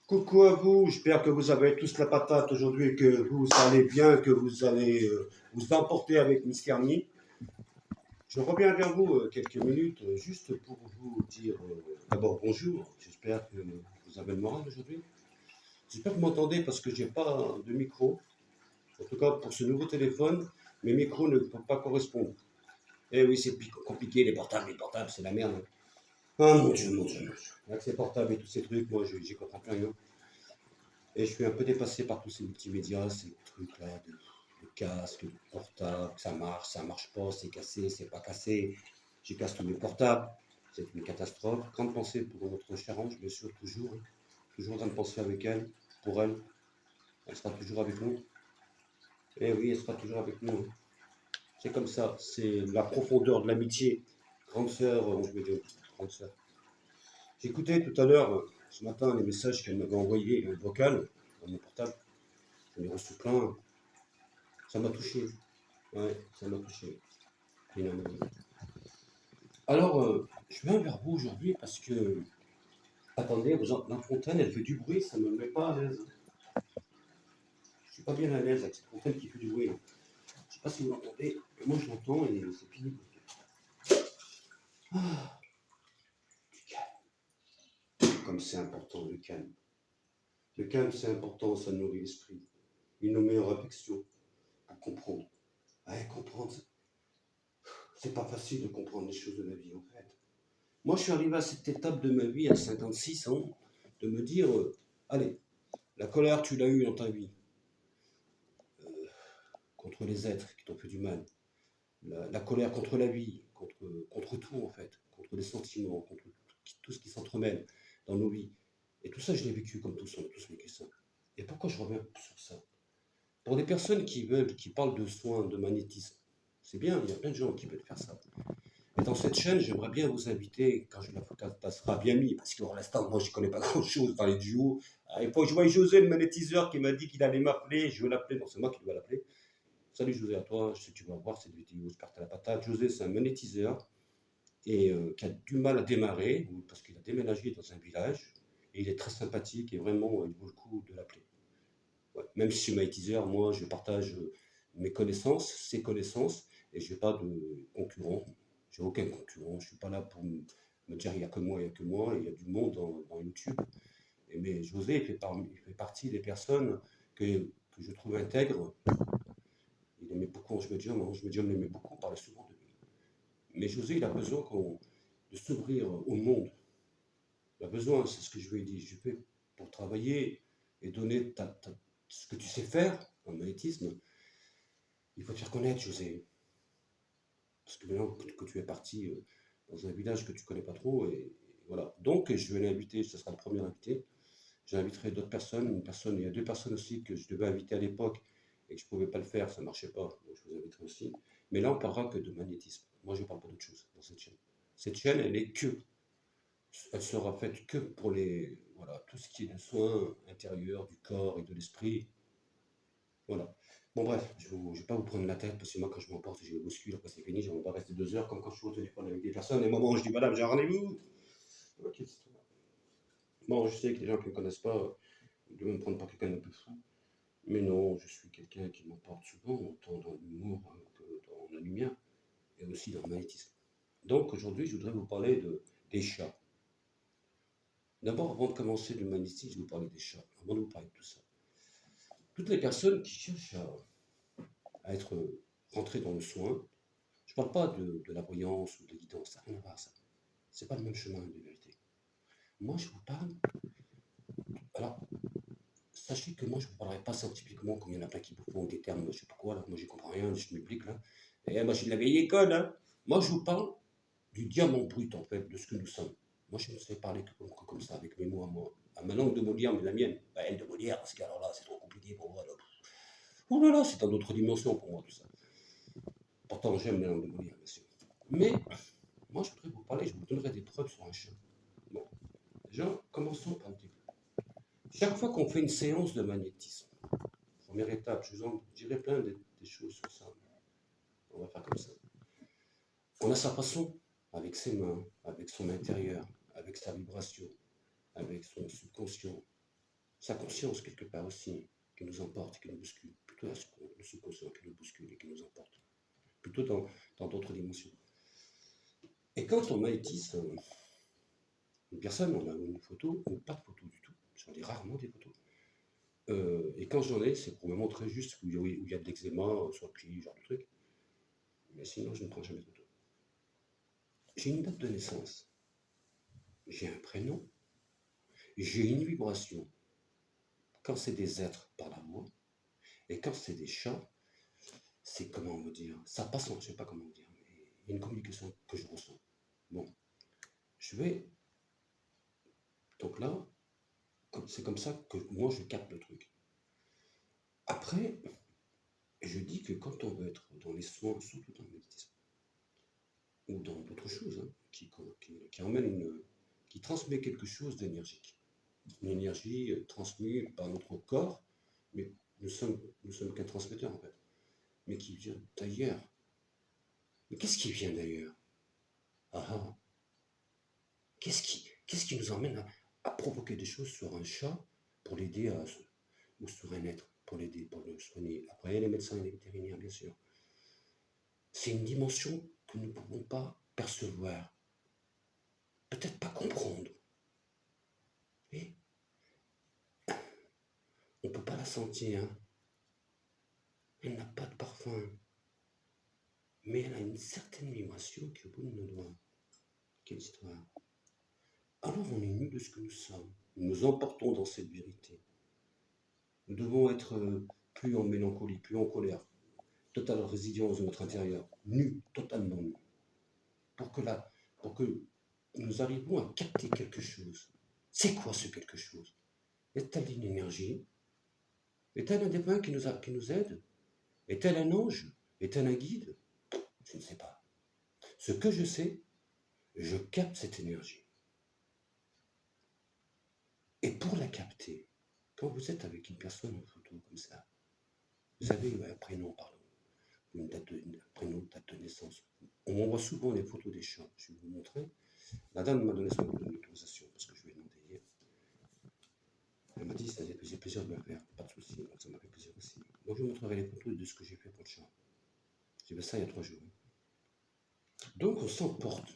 Coucou à vous, j'espère que vous avez tous la patate aujourd'hui, que vous allez bien, que vous allez vous emporter avec Miss Carnier. Je reviens vers vous quelques minutes juste pour vous dire d'abord bonjour. J'espère que vous avez le moral aujourd'hui. J'espère que vous m'entendez parce que j'ai pas de micro. En tout cas, pour ce nouveau téléphone, mes micros ne peuvent pas correspondre. Eh oui, c'est compliqué, les portables, c'est la merde. Ah mon Dieu, mon Dieu, mon Dieu. Avec ces portables et tous ces trucs, moi, j'y comprends plus rien. Et je suis un peu dépassé par tous ces multimédias, ces trucs-là, de casque, de portable, ça marche pas, c'est cassé, c'est pas cassé. J'ai cassé tous mes portables, c'est une catastrophe. Grande pensée pour notre chère Ange, bien sûr, toujours, hein. Toujours en train de penser avec elle, pour elle. Elle sera toujours avec nous. Eh oui, elle sera toujours avec nous, hein. C'est comme ça, c'est la profondeur de l'amitié. Grande sœur, Ange Médium, grande sœur. J'écoutais tout à l'heure, ce matin, les messages qu'elle m'avait envoyés, un vocal, dans mon portable. J'en ai reçu plein. Ça m'a touché. Ouais, ça m'a touché. Énormément. Alors, je viens vers vous aujourd'hui parce que, attendez, la fontaine, elle fait du bruit, ça ne me met pas à l'aise. Je suis pas bien à l'aise avec cette fontaine qui fait du bruit, là. Je sais pas si vous l'entendez, mais moi je l'entends et c'est pénible. Ah, du calme. Comme c'est important, le calme. Le calme, c'est important, ça nourrit l'esprit. Il nous met en réflexion pour comprendre. Ouais, comprendre, c'est pas facile de comprendre les choses de la vie, en fait. Moi, je suis arrivé à cette étape de ma vie, à 56 ans, de me dire, allez, la colère, tu l'as eue dans ta vie, contre les êtres qui t'ont fait du mal. La colère contre la vie, contre tout, en fait, contre les sentiments, contre tout ce qui s'entremêle dans nos vies. Et tout ça, je l'ai vécu comme tous, on a tous vécu ça. Et pourquoi je reviens sur ça? Pour des personnes qui veulent, qui parlent de soins, de magnétisme, c'est bien, il y a plein de gens qui veulent faire ça. Et dans cette chaîne, j'aimerais bien vous inviter, quand ça sera bien mis, parce que pour l'instant, moi, je ne connais pas grand-chose dans les duos. Il faut que je voie José, le magnétiseur, qui m'a dit qu'il allait m'appeler. Je vais l'appeler, non, c'est moi qui dois l'appeler. Salut José, à toi, je sais que tu vas voir cette vidéo, j'espère que tu as la patate. José, c'est un magnétiseur et qui a du mal à démarrer, parce qu'il a déménagé dans un village, et il est très sympathique, et vraiment, il vaut le coup de l'appeler. Ouais. Même si je suis magnétiseur, moi, je partage mes connaissances, ses connaissances, et je n'ai pas de concurrent. J'ai aucun concurrent. Je ne suis pas là pour me dire il n'y a que moi, il n'y a que moi. Il y a du monde dans YouTube. Mais José il fait partie des personnes que je trouve intègres. Il aimait beaucoup Ange Medium. Ange Medium l'aimait beaucoup, on parlait souvent de lui. Mais José, il a besoin de s'ouvrir au monde. Il a besoin, c'est ce que je lui ai dit. Je fais pour travailler et donner ce que tu sais faire en magnétisme. Il faut te faire connaître, José. Parce que maintenant que tu es parti dans un village que tu connais pas trop, et voilà. Donc, je vais l'inviter, ce sera le premier invité. J'inviterai d'autres personnes, il y a deux personnes aussi que je devais inviter à l'époque et que je ne pouvais pas le faire, ça ne marchait pas, donc je vous inviterai aussi. Mais là, on parlera que de magnétisme. Moi, je ne parle pas d'autre chose dans cette chaîne. Cette chaîne, elle sera faite que pour voilà, tout ce qui est de soins intérieurs du corps et de l'esprit. Voilà. Bon, bref, je ne vais pas vous prendre la tête parce que moi, quand je m'emporte, je bouscule, après c'est fini, je ne vais pas rester 2 heures comme quand je suis au téléphone avec des personnes. Et au moment où je dis, madame, j'ai un rendez-vous. Ok, c'est tout. Bon, je sais que les gens qui ne me connaissent pas, ils doivent me prendre pour quelqu'un d'un peu fou. Mais non, je suis quelqu'un qui m'emporte souvent, autant dans l'humour que dans la lumière, et aussi dans le magnétisme. Donc aujourd'hui, je voudrais vous parler des chats. D'abord, avant de commencer le magnétisme, je vais vous parler des chats, avant de vous parler de tout ça. Toutes les personnes qui cherchent à être rentrées dans le soin, je ne parle pas de la voyance ou de la guidance, ça n'a rien à voir ça. C'est pas le même chemin de vérité. Moi, je vous parle. Alors, sachez que moi, je ne vous parlerai pas scientifiquement, comme il y en a plein qui vous font des termes, je sais pas quoi, là, moi, j'y comprends rien, je m'explique, là. Et moi, je suis de la vieille école, hein. Moi, je vous parle du diamant brut, en fait, de ce que nous sommes. Moi, je ne sais parler que comme ça, avec mes mots à moi. À ma langue de Molière, mais la mienne. Bah, elle de Molière, parce que alors là, c'est trop compliqué pour moi. Là. Oh là là, c'est dans d'autres dimensions pour moi, tout ça. Pourtant, j'aime la langue de Molière, bien sûr. Mais, moi, je voudrais vous parler, je vous donnerai des preuves sur un chat. Bon, déjà, commençons par le début. Chaque fois qu'on fait une séance de magnétisme, première étape, je vous en dirai plein des choses sur ça. On va faire comme ça. On a sa façon, avec ses mains, avec son intérieur, avec sa vibration, avec son subconscient. sa conscience quelque part aussi, qui nous emporte, qui nous bouscule, plutôt le subconscient qui nous bouscule et qui nous emporte, plutôt dans d'autres dimensions. Et quand on magnétise une personne, on a une photo ou pas de photo du tout, j'en ai rarement des photos. Et quand j'en ai, c'est pour me montrer juste où il y a de l'eczéma sur le pied, genre de truc. Mais sinon, je ne prends jamais de photo. J'ai une date de naissance, j'ai un prénom, j'ai une vibration. Quand c'est des êtres par la voix, et quand c'est des chats, c'est comment me dire, ça passe, je ne sais pas comment dire, mais il y a une communication que je ressens. Bon, je vais, donc là, c'est comme ça que moi je capte le truc. Après, je dis que quand on veut être dans les soins, surtout dans le méditation, ou dans d'autres choses, hein, qui transmet quelque chose d'énergique. Une énergie transmise par notre corps, mais nous sommes qu'un transmetteur en fait, mais qui vient d'ailleurs. Mais qu'est-ce qui vient d'ailleurs? Ah ah. Qu'est-ce qui nous emmène à provoquer des choses sur un chat pour l'aider ou sur un être pour l'aider, pour le soigner? Après, il y a les médecins et les vétérinaires, bien sûr. C'est une dimension que nous ne pouvons pas percevoir, peut-être pas comprendre. Et on ne peut pas la sentir. Hein. Elle n'a pas de parfum. Mais elle a une certaine vibration qui est au bout de nos doigts. Quelle histoire. Alors on est nu de ce que nous sommes. Nous nous emportons dans cette vérité. Nous devons être plus en mélancolie, plus en colère, totale résilience de notre intérieur, nus, totalement nus, pour que nous arrivions à capter quelque chose. C'est quoi ce quelque chose? Est-elle une énergie? Est-elle un divin qui nous aide? Est-elle un ange? Est-elle un guide? Je ne sais pas. Ce que je sais, je capte cette énergie. Et pour la capter, quand vous êtes avec une personne en photo comme ça, vous avez un prénom, pardon, un prénom, une date de naissance. On m'envoie souvent les photos des chats. Je vais vous montrer. La dame m'a donné son autorisation parce que je lui ai demandé hier. Elle m'a dit ça faisait plaisir de le faire, pas de souci, donc ça m'a fait plaisir aussi. Donc je vous montrerai les photos de ce que j'ai fait pour le chat. J'ai fait ça il y a 3 jours. Donc on s'emporte.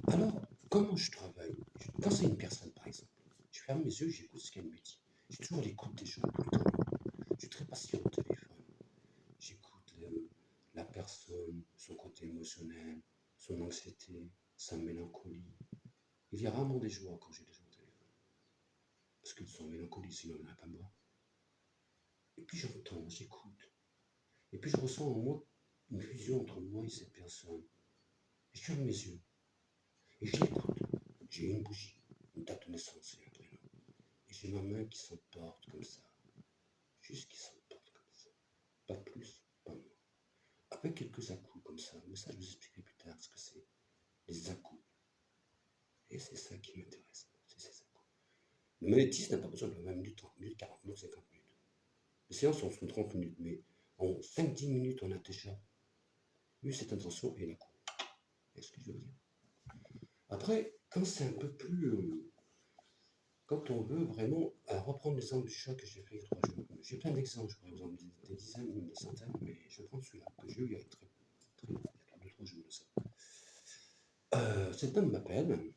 Alors, comment je travaille? Quand c'est une personne, par exemple, je ferme mes yeux, j'écoute ce qu'elle me dit. J'ai toujours l'écoute des gens tout le temps. Je suis très patient au téléphone. J'écoute la personne, son côté émotionnel, son anxiété, sa mélancolie. Il y a rarement des joies quand j'ai des gens au téléphone. Parce qu'ils sont mélancoliques, sinon on n'aurait pas moi. Et puis j'entends, j'écoute. Et puis je ressens en moi une fusion entre moi et cette personne. Et je ferme mes yeux. Et je l'écoute. J'ai une bougie, une date de naissance et un prénom. Et j'ai ma main qui s'emporte comme ça. Juste qui s'emporte comme ça. Pas plus, pas moins. Avec quelques à-coups comme ça. Mais ça, je vous expliquerai plus tard ce que c'est. Les à-coups. Et c'est ça qui m'intéresse. C'est ces à-coups. Le magnétisme n'a pas besoin de 20 minutes, 30 minutes, 40 minutes, 50 minutes. Les séances sont 30 minutes, mais en 5-10 minutes, on a déjà eu cette intention et les coups. Est-ce que je veux dire? Après, quand c'est un peu plus. Quand on veut vraiment reprendre l'exemple du chat que j'ai fait il y a 3 jours. J'ai plein d'exemples, je pourrais vous en donner des dizaines, même des centaines, mais je vais prendre celui-là que j'ai eu il y a 2-3 jours de ça. Cette dame m'appelle,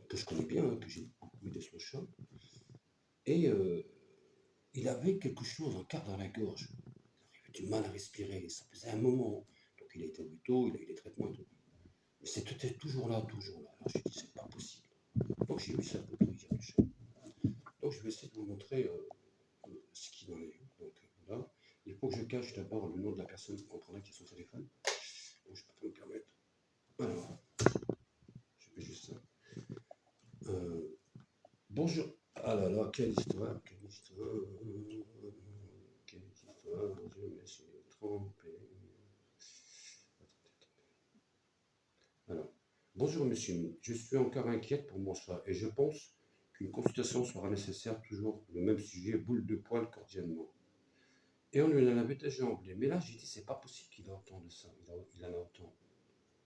que je connais bien, hein, que j'ai beaucoup aidé son chat, et il avait quelque chose, un quart dans la gorge. Il avait du mal à respirer, ça faisait un moment. Donc il a été au buto, il a eu des traitements et tout. Mais c'était toujours là, toujours là. Alors je lui ai dit, c'est pas possible. Donc j'ai eu sa photo hier du chat. Donc je vais essayer de vous montrer ce qu'il en est. Donc voilà. Il faut que je cache d'abord le nom de la personne pour comprendre qui est son téléphone. Donc je peux pas me permettre. Alors, je fais juste ça. Bonjour. Ah là là, quelle histoire, quelle histoire. Quelle histoire, je me suis trompé. Alors, bonjour monsieur, je suis encore inquiète pour mon chat et je pense qu'une consultation sera nécessaire, toujours le même sujet, boule de poil cordialement. Et on lui en avait déjà emblé. Mais là, j'ai dit, c'est pas possible qu'il ait autant de ça. Il en a autant.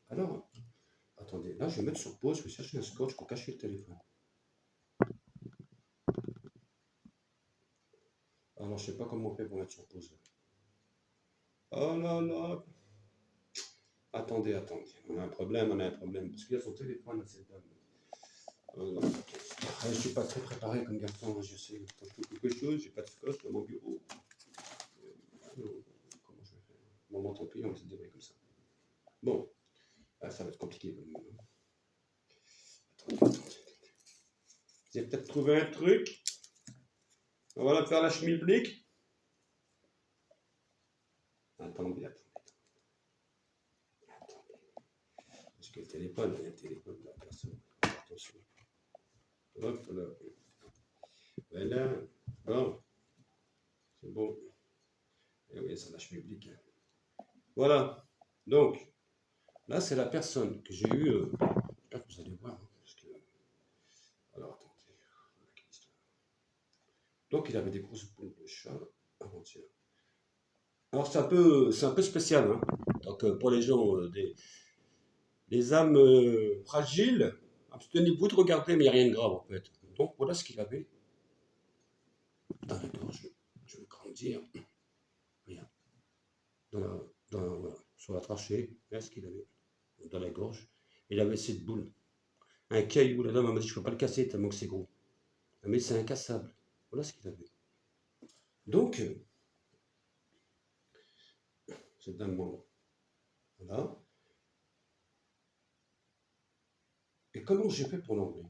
Alors, attendez, là, je vais mettre sur pause, je vais chercher un scotch pour cacher le téléphone. je sais pas comment on fait pour mettre sur pause. Oh là là. Attendez, attendez. On a un problème, on a un problème. Parce qu'il y a son téléphone à cette dame. Non, je ne suis pas très préparé comme garçon. Je sais, quand je fais quelque chose, j'ai pas de scotch dans mon bureau. Comment je vais faire? Bon, tant pis, on va se débrouiller comme ça. Bon, ça va être compliqué quand même. Attendez. Vous avez peut-être trouvé un truc. On va la faire la schmilblick. Attendez. Parce que le téléphone, il y a le téléphone de la personne. Attention. Hop là. Voilà. Bon. C'est bon. Et oui, ça lâche public. Voilà. Donc, là, c'est la personne que j'ai eue. J'espère que vous allez voir. Parce que... Alors, attendez. Donc, il avait des grosses boules de chat avant-hier. Alors, c'est un peu spécial. Hein. Donc, pour les gens, des âmes fragiles, abstenez-vous de regarder, mais il n'y a rien de grave, en fait. Donc, voilà ce qu'il avait dans la gorge. Je vais grandir. Rien. Voilà, sur la trachée, là, ce qu'il avait dans la gorge. Il avait cette boule. Un caillou, la dame m'a dit, je ne peux pas le casser tellement que c'est gros. Mais c'est incassable. Voilà ce qu'il avait. Donc, cette dame, voilà. Et comment j'ai fait pour l'enlever?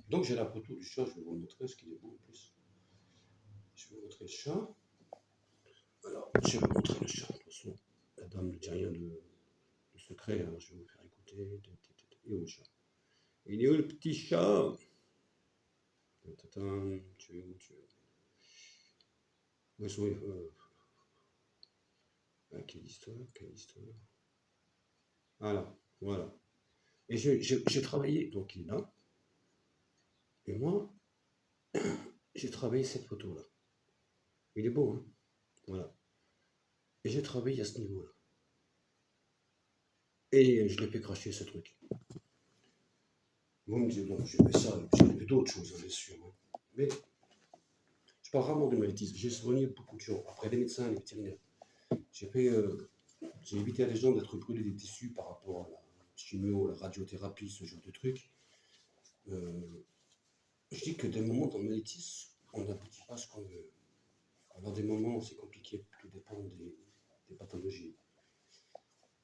Donc, j'ai la photo du chat, je vais vous montrer ce qu'il est beau en plus. Je vais vous montrer le chat. Alors, je vais vous montrer le chat. De toute façon, la dame ne dit rien de secret, alors je vais vous faire écouter. Il est où le chat? Il est où le petit chat? Tu es où? Où est-ce quelle histoire? Voilà. Et j'ai travaillé, donc il est là. Et moi, j'ai travaillé cette photo-là. Il est beau, hein? Voilà. Et j'ai travaillé à ce niveau-là. Et je l'ai fait cracher ce truc. Vous me dites, non, j'ai fait ça, j'ai fait d'autres choses, bien sûr. Hein. Mais je parle rarement de maladie. J'ai soigné beaucoup de gens. Après les médecins, les vétérinaires. J'ai évité à des gens d'être brûlés des tissus par rapport à la chimio, la radiothérapie, ce genre de trucs. Je dis que des moments dans le maladie, on n'aboutit pas à ce qu'on veut. Alors des moments, c'est compliqué, tout dépend des pathologies.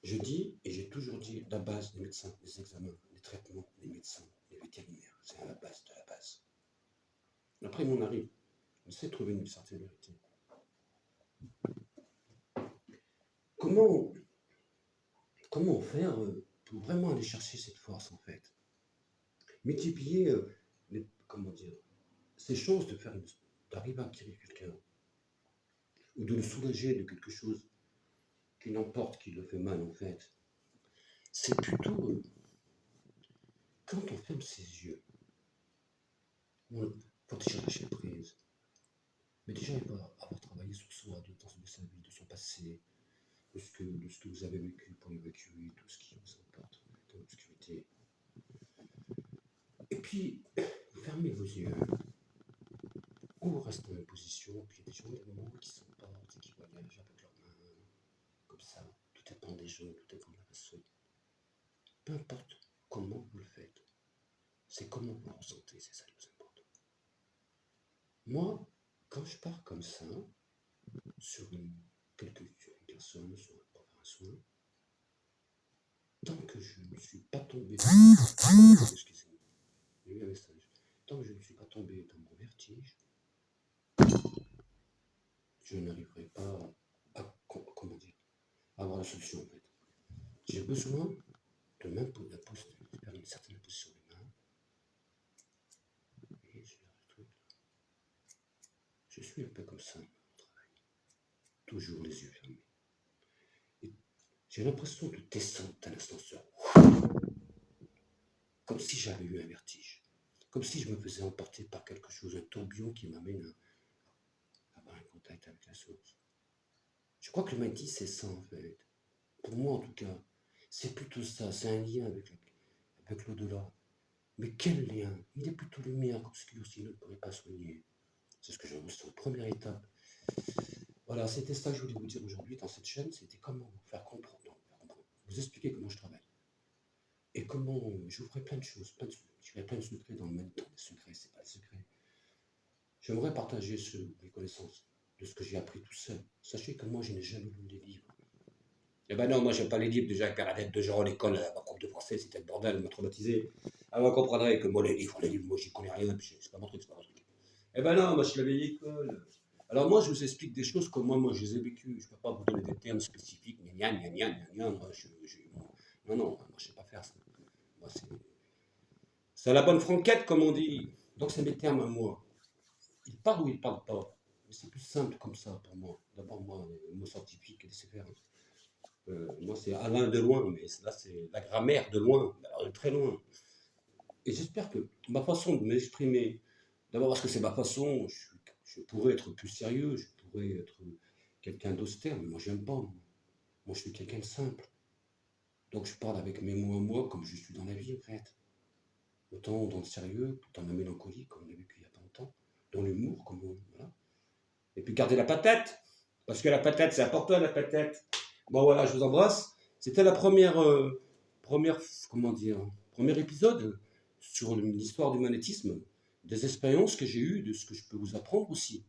Je dis, et j'ai toujours dit, la base des médecins, les examens, les traitements, les médecins, les vétérinaires, c'est à la base de la base. Après, on arrive, on sait trouver une certaine vérité. Comment faire pour vraiment aller chercher cette force, en fait? Multiplier, ces chances d'arriver à guérir quelqu'un, ou de le soulager de quelque chose qui n'emporte, qui le fait mal, en fait. C'est plutôt quand on ferme ses yeux, il faut déjà lâcher prise. Mais déjà, il va avoir travaillé sur soi, de sa vie, de son passé, de ce que vous avez vécu pour évacuer tout ce qui vous emporte dans l'obscurité. Et puis, vous fermez vos yeux, ou vous restez en position, puis il y a des gens, des moments qui s'emportent et qui voyagent avec leurs mains, comme ça. Tout dépend des gens, tout dépend de la façon. Peu importe comment vous le faites, c'est comment vous le ressentez, c'est ça qui vous importe. Moi, quand je pars comme ça, sur une personne, sur un soin, tant que je ne suis pas tombé, excusez-moi, il y a eu un message, tant que je ne suis pas tombé dans mon vertige, je n'arriverai pas à avoir la solution en fait. J'ai besoin de faire une certaine position des mains, et je suis un peu comme ça, toujours les yeux fermés. Et j'ai l'impression de descendre d'un ascenseur, comme si j'avais eu un vertige, comme si je me faisais emporter par quelque chose, un tourbillon qui m'amène à avoir un contact avec la source. Je crois que le l'humanité, c'est ça en fait. Pour moi en tout cas, c'est plutôt ça, c'est un lien avec l'au-delà. Mais quel lien? Il est plutôt lumière, comme ce qui aussi ne pourrait pas soigner. C'est ce que j'ai c'est une première étape. Voilà, c'était ça que je voulais vous dire aujourd'hui dans cette chaîne, c'était comment vous faire comprendre, vous expliquer comment je travaille. Et comment j'ouvrais plein de choses, je plein de secrets dans le même temps. Les secrets, c'est pas des secrets. J'aimerais partager mes connaissances de ce que j'ai appris tout seul. Sachez que moi, je n'ai jamais lu des livres. Eh ben non, moi, j'aime pas les livres. Déjà, avec la tête de genre à l'école, ma prof de français, c'était le bordel, elle m'a traumatisé. Elle m'a comprendrait que moi, les livres, moi, j'y connais rien, puis c'est pas mon truc, c'est pas mon truc. Eh ben non, moi, je suis la vieille école. Alors moi, je vous explique des choses comme moi, je les ai vécues. Je peux pas vous donner des termes spécifiques, gna gna gna gna gna. Moi, non, moi, je sais pas faire ça. Moi, c'est à la bonne franquette, comme on dit. Donc, c'est mes termes à moi. Il parle ou il parle pas. Mais c'est plus simple comme ça pour moi. D'abord, moi, le mot scientifique, laissez faire. Moi, c'est Alain de loin, mais là, c'est la grammaire de loin, alors de très loin. Et j'espère que ma façon de m'exprimer, d'abord parce que c'est ma façon, je pourrais être plus sérieux, je pourrais être quelqu'un d'austère, mais moi, j'aime pas. Moi, je suis quelqu'un de simple. Donc, je parle avec mes mots à moi, comme je suis dans la vie, en fait. Autant dans le sérieux, dans la mélancolie, comme on a vécu il y a pas longtemps, dans l'humour, comme voilà. Et puis garder la patate, parce que la patate, c'est important, la patate. Bon voilà, je vous embrasse. C'était la première, comment dire, premier épisode sur l'histoire du magnétisme, des expériences que j'ai eues, de ce que je peux vous apprendre aussi,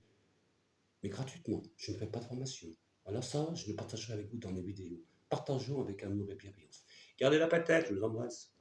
mais gratuitement. Je ne fais pas de formation. Voilà, ça, je le partagerai avec vous dans mes vidéos. Partageons avec amour et bienveillance. Gardez la patate, je vous embrasse.